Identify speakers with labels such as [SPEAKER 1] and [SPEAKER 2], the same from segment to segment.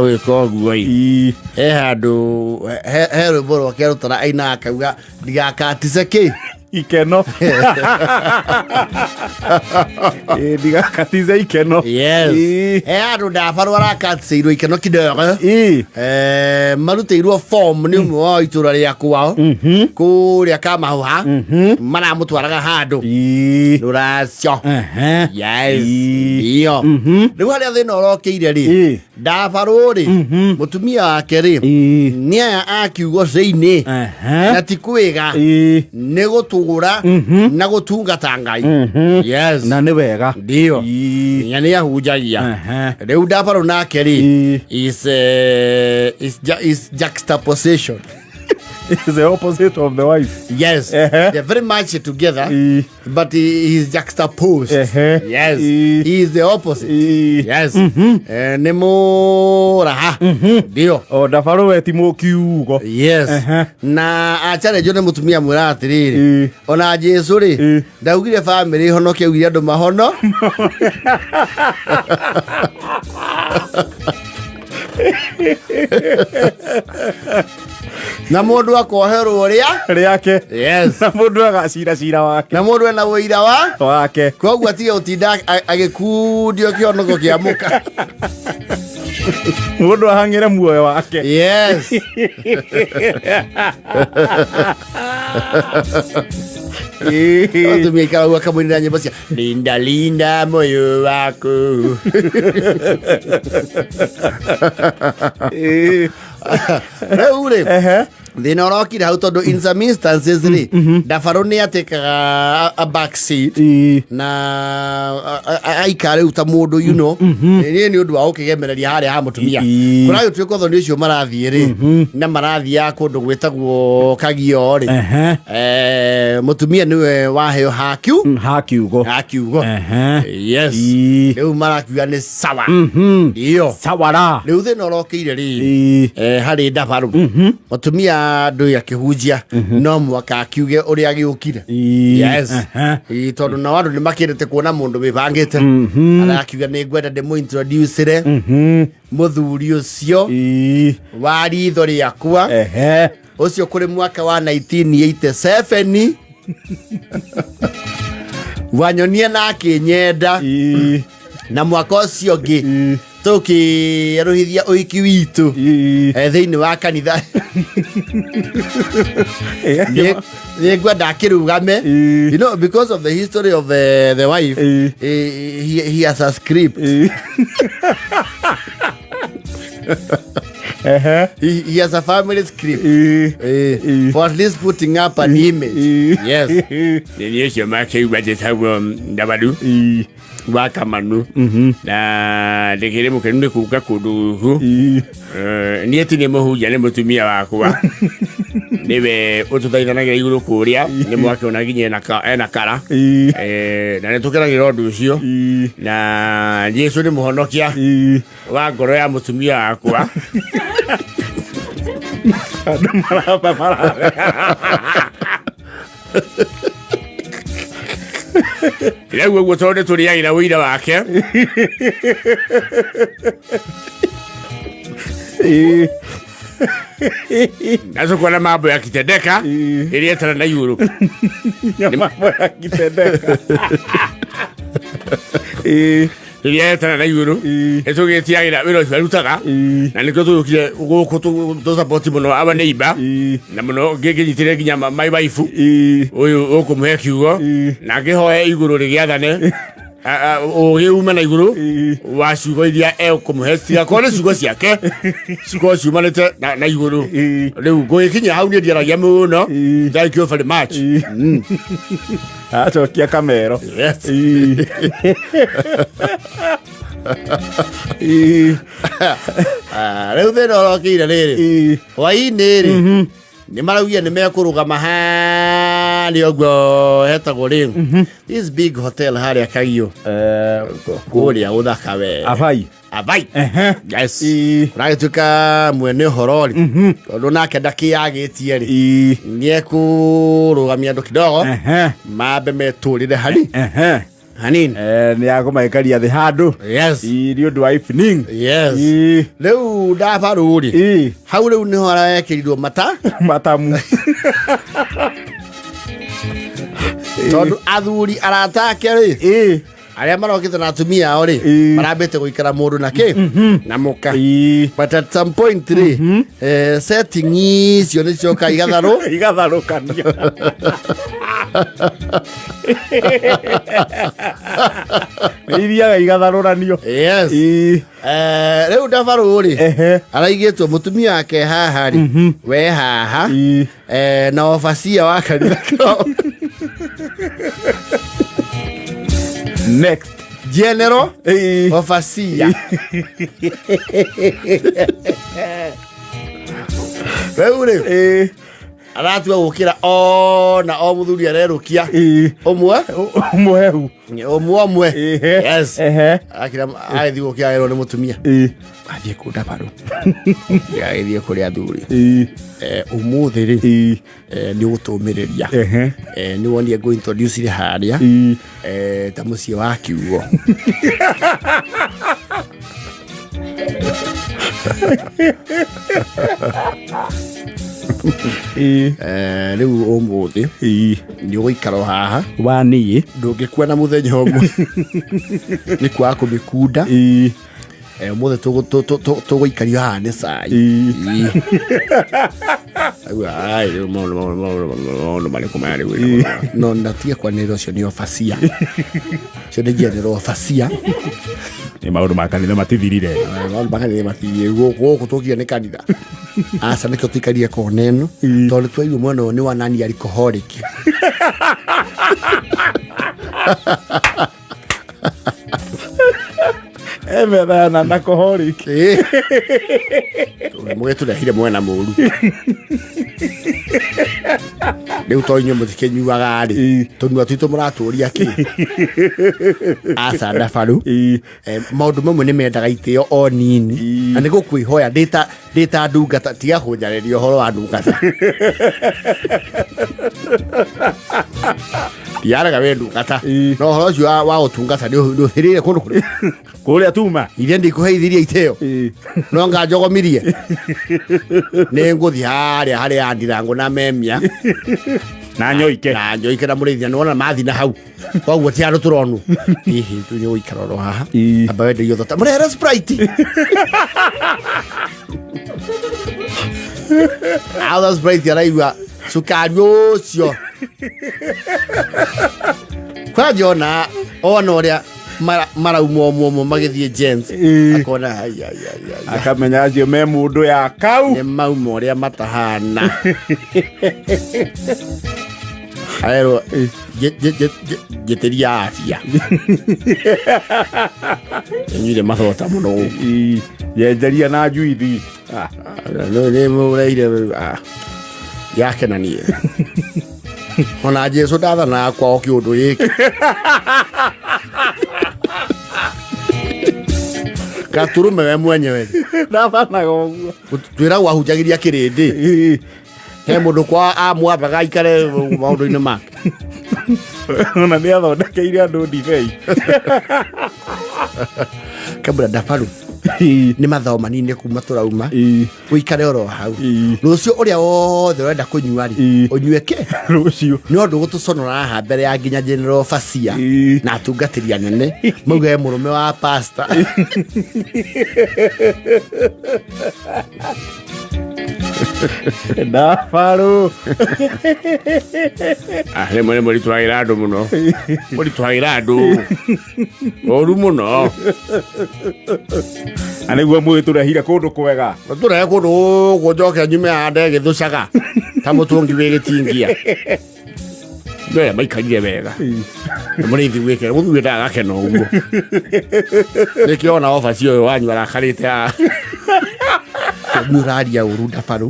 [SPEAKER 1] we kogwai handu he rwimbo rwakerutana aina akauga ndigakatice
[SPEAKER 2] ikeno ndigakatice ikeno
[SPEAKER 1] he handu ndabarwo arakaticeirwo ikeno kidogo marutĩirwo form nĩ ũmwe wa itũra rĩakwa kũrĩa Kamahuha maramũtwaraga handũ rũracio iyo rĩu harĩa thĩna ũrokĩire rĩ ndabarwo rĩ mũtumia wake rĩ nĩ aya akiugwo thĩinĩ na ti kwĩga nĩ gũtũgũra na gũtungata Ngai
[SPEAKER 2] na nĩ wega
[SPEAKER 1] ndio nya nĩ ahunjagia rĩu ndabarwo nake rĩ is juxtaposition.
[SPEAKER 2] Is the opposite of the wife.
[SPEAKER 1] Yes, they're very much together, but he is juxtaposed. Yes, he is the opposite. Yes, nemo raha. Dio.
[SPEAKER 2] Oh, ndabarwo we ti mũkiugo.
[SPEAKER 1] Yes. Na achare jone mutumia mwira atiriri. Ona Jesu ri ndaugire family honoke ugire andu mahono. Na mundu akoherwo riake yes
[SPEAKER 2] na mundu agacira wake
[SPEAKER 1] na mundu ena wĩira
[SPEAKER 2] wake
[SPEAKER 1] koguo atige utinda agikundio kĩonoko kĩa mũka
[SPEAKER 2] mundu ahangire muoyo wake
[SPEAKER 1] yes tumia ikaraua kamwinira nyimbo cia linda linda moyo wako rĩu rĩ thina ũrokire hau tondu in some instances ri ndabarũ nĩ atekaga a back seat na aikare uta mũndũ you know nĩ ũndũ wa ũkĩgemereria harĩa ha mũtumia kũragĩ tuĩka ũthoni ũcio marathiĩ ri na marathiĩ kũndũ gwĩtagwo Kagio ri mũtumia nĩwe waheo hakiugo yes rĩu marakiuga nĩ sawa iyo
[SPEAKER 2] sawara
[SPEAKER 1] rĩu thĩna ũrokĩire ri harĩ ndabarũ mũtumia ndũ akĩhunjia no mwaka akiuge ũrĩa agĩũkire yes tondu na andũ nĩ makĩrĩte kuona mũndũ wĩbangĩte arakiuga nĩ ngwenda ndĩmũintroduce mũthuri ũcio wa ritho rĩakwa ũcio kũrĩ mwaka wa 1987 wanyonie na akĩnyenda na mwaka ũcio ũngĩ tukĩruhithia ũhiki witũ thĩinĩ wa kanitha nĩ ngwenda akĩrugame you know because of the history of the wife he has a script he has a family script for at least putting up an image yes nĩ ũcio makĩigua njĩtagwo Ndabaru wa Kamanu na ndĩkĩrĩ mũkenu nĩ kuga kũndũ ũguo niĩ ti nĩ mũhunjia nĩ mũtumia wakwa nĩwe ũtũthaithanagira igũrũ kũrĩa nĩ mwakĩona nginya ena kara na nĩ tũkenagĩra ũndũ ũcio na Jesu nĩ mũhonokia wa ngoro ya mũtumia wakwa
[SPEAKER 2] andũ maraba
[SPEAKER 1] rĩu ũguo tondũ tũrĩagĩra ũira wake na tũkona mambo yakitendeka ĩrĩa ĩtara na igũrũ
[SPEAKER 2] mambo yakitendeka
[SPEAKER 1] ĩrĩa ĩtara na igũrũ ĩtũgĩtiagĩra wĩra ũcio arutaga na nĩkĩo tũgĩũkire gũkũ tũsapoti mũno aba neighbor na mũno ngĩnyitĩre nginya my wife ũyũ ũkũmũhe kiugo na ngĩhoe igũrũ rĩgĩathane ũgĩuma na igũrũ wa ciugo iria ekũmũhe cigakorwo nĩ ciugo ciake cikorwo ciumanĩte na igũrũ rĩu ngũgĩkinyia hau niĩ ndiaragia mũno thank you very much
[SPEAKER 2] acokia kamero
[SPEAKER 1] rĩu thĩna ũrokĩire rĩrĩ hwainĩ rĩ nĩ maraugia nĩ mekũrũgama harĩa ũguo hetagwo rĩ this big hotel harĩa Kagio kũrĩa gũthaka we Abai yes ũragĩtuĩka mwene ũhoro rĩ tondũ nake ndakĩyagĩtie rĩ nĩ ekũrũgamia andũ kidogo mambe metũrĩre harĩ hanini
[SPEAKER 2] nĩ agũmaikaria thĩ handũ
[SPEAKER 1] yes
[SPEAKER 2] nĩ ũndũ wa evening
[SPEAKER 1] yes rĩu ndabarũ rĩ hau rĩu nĩho arekerirwo matamu tondũ athuri aratake rĩ aria marokite na atumia ao rĩ marambĩte gũikara mũndũ na kĩ na mũka but at some point rĩ setting icio nĩ cioka
[SPEAKER 2] igatharũkania nĩithiaga igatharũranio
[SPEAKER 1] yes rĩu ndabarũ rĩ araigĩtwo mũtumia wake haha rĩ we haha na obacia wa kanitha kao
[SPEAKER 2] next
[SPEAKER 1] general overseer rĩu rĩ aratua gũkĩra na o mũthuri arerũkia ũmwe yes akira agĩthiĩ gũkĩra erwo nĩ mũtumia athiĩ kũ ndabarũ agĩthiĩ kũrĩ athuri ũmũthĩ rĩ nĩ ũgũtũmĩrĩria nĩ wonie ngũ introduce rĩ harĩa ta mũciĩ wa kiugo rĩu ũmũthĩ nĩ ũgũikara haha
[SPEAKER 2] waniĩ
[SPEAKER 1] ndũngĩkua na mũthenya ũmwe nĩ kwaga kũmĩkunda ũmũthĩ tũgũikario haha nĩ cai maũndũ marĩkũ maya rĩu no natige kwanĩrĩra ũcio nĩ obacia ũcio nĩ general obacia
[SPEAKER 2] nĩ maũndũ ma kanitha matithirire
[SPEAKER 1] maũndũ ma kanitha matithirire gũkũ tũkire nĩ kanitha aca nĩkĩo tũikarire kona ĩno tondũ twaigua mwena ũyũ nĩ wa nani alcoholic
[SPEAKER 2] emethana na alcoholic
[SPEAKER 1] mũgĩtũrehire mwena mũru rĩu to inyuĩ mũtikĩnyuaga rĩ tũnua twitũ mũratũria kĩ aca ndabarũ maũndũ mamwe nĩ mendaga itĩo o nini na nĩ gũkwĩhoya ndĩ ta ndungata tiga kũnjarĩria ũhoro wa ndungata ndiarega wĩ ndungata no ũhoro ũcio wa ũtungata ndũhĩrĩire kũndũ
[SPEAKER 2] kũrĩa tuma
[SPEAKER 1] ithe ndikũheithirie itĩo no nganjogomirie nĩ ngũthiĩ harĩa andirango na memia
[SPEAKER 2] na nyoike
[SPEAKER 1] na mũrĩithia nĩ wona mathi na hau koguo ti andũ tũronwo hihi tũnĩ gũikara oro haha amba wenderio thota mũrehere Sprite Out Sprite araigua cukari ũcio kwanja ona ũrĩa marauma ũmwe magĩthiĩ James akona
[SPEAKER 2] akamenya acio me mũndũ ya kau
[SPEAKER 1] nĩ mauma ũrĩa matahana arerwo njeteria afya nyuire mathota mũno
[SPEAKER 2] yenjeria na njuithi
[SPEAKER 1] nĩ mũreire yakenanie ona Jesu ndathana kwao kĩũndũ gĩkĩ Gaturume we mwenyewe
[SPEAKER 2] ndathanaga ũguo
[SPEAKER 1] twĩragwo ahunjagĩria kĩrĩndĩ he mũndũ kwa amwambaga aikare maũndũ-inĩ make
[SPEAKER 2] ona nĩ athondekeire andũ ndibei
[SPEAKER 1] kabla ndabarũ nĩ mathomo manini kuma tũrauma ũikare oro hau rũciũ ũrĩa wothe ũrenda kũnyua rĩ ũnyue kĩ
[SPEAKER 2] rũciũ
[SPEAKER 1] nĩ ũndũ gũtũconora haha mbere ya nginya general obacia na atungatĩri anene mauge mũrũme wa pastor
[SPEAKER 2] ndabarũ
[SPEAKER 1] rĩmwe mũritũhagĩra andũ mũno mũritũhagĩra andũ ũru mũno
[SPEAKER 2] na nĩguo mũgĩtũrehire kũndũ kwega
[SPEAKER 1] tũrehe kũndũ gũkũ njoke nyume hande gĩthũcaga ta mũtũngi wĩ gĩtingia nĩ maikarire wega nĩ mũrĩithi gwĩkĩra mũthuri ndagakena ũguo nĩkĩo ona obaci ũyũ wanyu arakarĩte nĩ ũraria ũru ndabarũ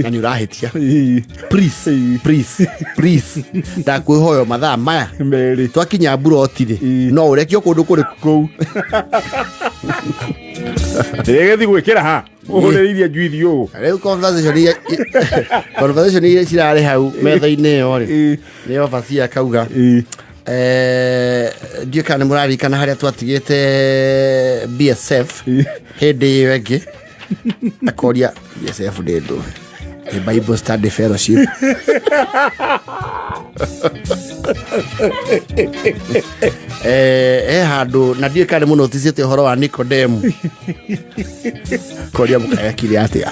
[SPEAKER 1] na nĩ ũrahĩtia please ndakwĩhoya mathaa maya twakinya mburoti-rĩ no ũrekio kũndũ kũrĩ kũu
[SPEAKER 2] gĩthi gwĩkĩra ha ũhũrĩirie njuithi ũũ
[SPEAKER 1] rĩu conversation iria cirarĩ hau metha-inĩ ĩyo rĩ nĩ obacia akauga ndiũ kana mũrarikana harĩa twatigĩte BSF hĩndĩ ĩyo ĩngĩ akoria BSF ndĩ ndũ Bible Study Fellowship handũ na ndiũ kana mũno ticĩte ũhoro wa Nicodemus koria mũkayakire atĩa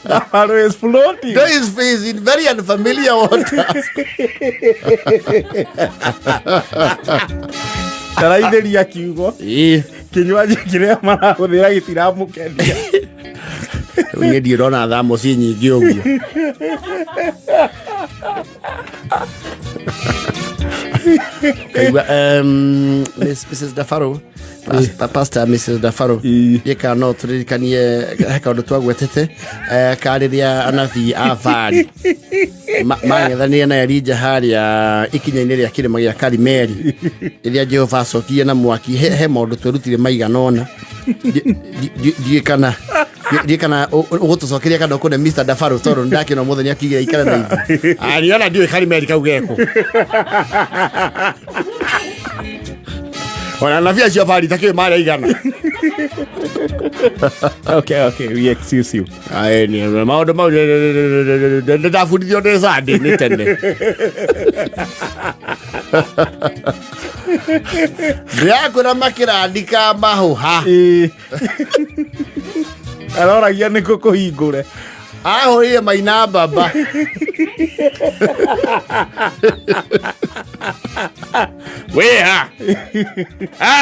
[SPEAKER 2] Dabaru is floating.
[SPEAKER 1] Though his face in very unfamiliar waters.
[SPEAKER 2] Taraithĩria kiugo kinywaji kĩrĩa marahũthĩra gĩtiramũkenia
[SPEAKER 1] niĩ ndirona thamo ci nyingĩ ũguo Mrs. Dafaro Pastor Mrs. Dafaro yeka no turirikanie kaũndũ twagwetete karĩrĩa anabii a Baali mang'ethanĩire na Elija harĩa ikinya-inĩ rĩa kĩrĩma gĩa Karimeli rĩrĩa Jehova acokirie na mwaki he maũndũ twerutire maigana ũna ndiĩ kana ũgũtũcokeria kana ũkũne Mr. Dafaro tondũ ndakĩona mũthenya akigĩra ikara na ithuĩ ariona ndiũĩ Karimeli kau geko ona nabii acio Baali takĩrĩ marĩa igana
[SPEAKER 2] Okay, we excuse you.
[SPEAKER 1] Ni maũndũ mau ndabundithio ndĩ Sunday nĩ tene ndĩrakũra makĩrandika mahũha
[SPEAKER 2] aroragia nĩkũ kũhingũre
[SPEAKER 1] ahũrĩire Maina Baba wĩha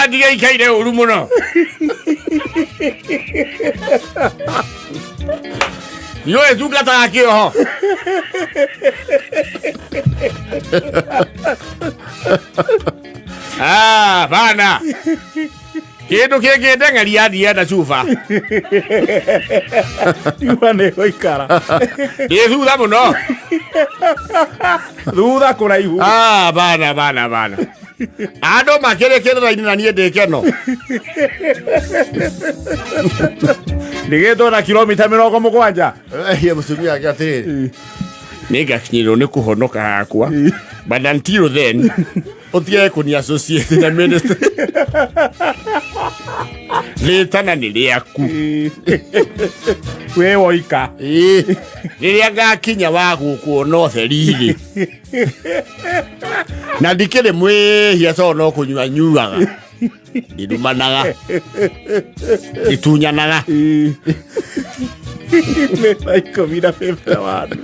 [SPEAKER 1] ndigaikaire ũru mũno Yo tungataga kĩoho bana kĩndũ kĩngĩndeng'eria ndienda cuba
[SPEAKER 2] Yuma nĩ gũikara
[SPEAKER 1] ndĩ thutha mũno
[SPEAKER 2] thutha kũraihu
[SPEAKER 1] bana andũ makĩrĩ kĩrĩra-inĩ na niĩ ndĩ keno
[SPEAKER 2] nĩgĩtwo na kilomita 70
[SPEAKER 1] mũtumia ake atĩrĩrĩ nĩngakinyĩrwo nĩ kũhonoka hakwa but until then ũtige kũni-associate na ministry rĩtana nĩ rĩaku
[SPEAKER 2] wĩ woika
[SPEAKER 1] rĩrĩa ngakinya wa gũkuona ũtheri-rĩ na ndikĩrĩ mwĩhia tondũ no kũnyua nyuaga ndinumanaga nditunyanaga
[SPEAKER 2] mĩaka 15 wandu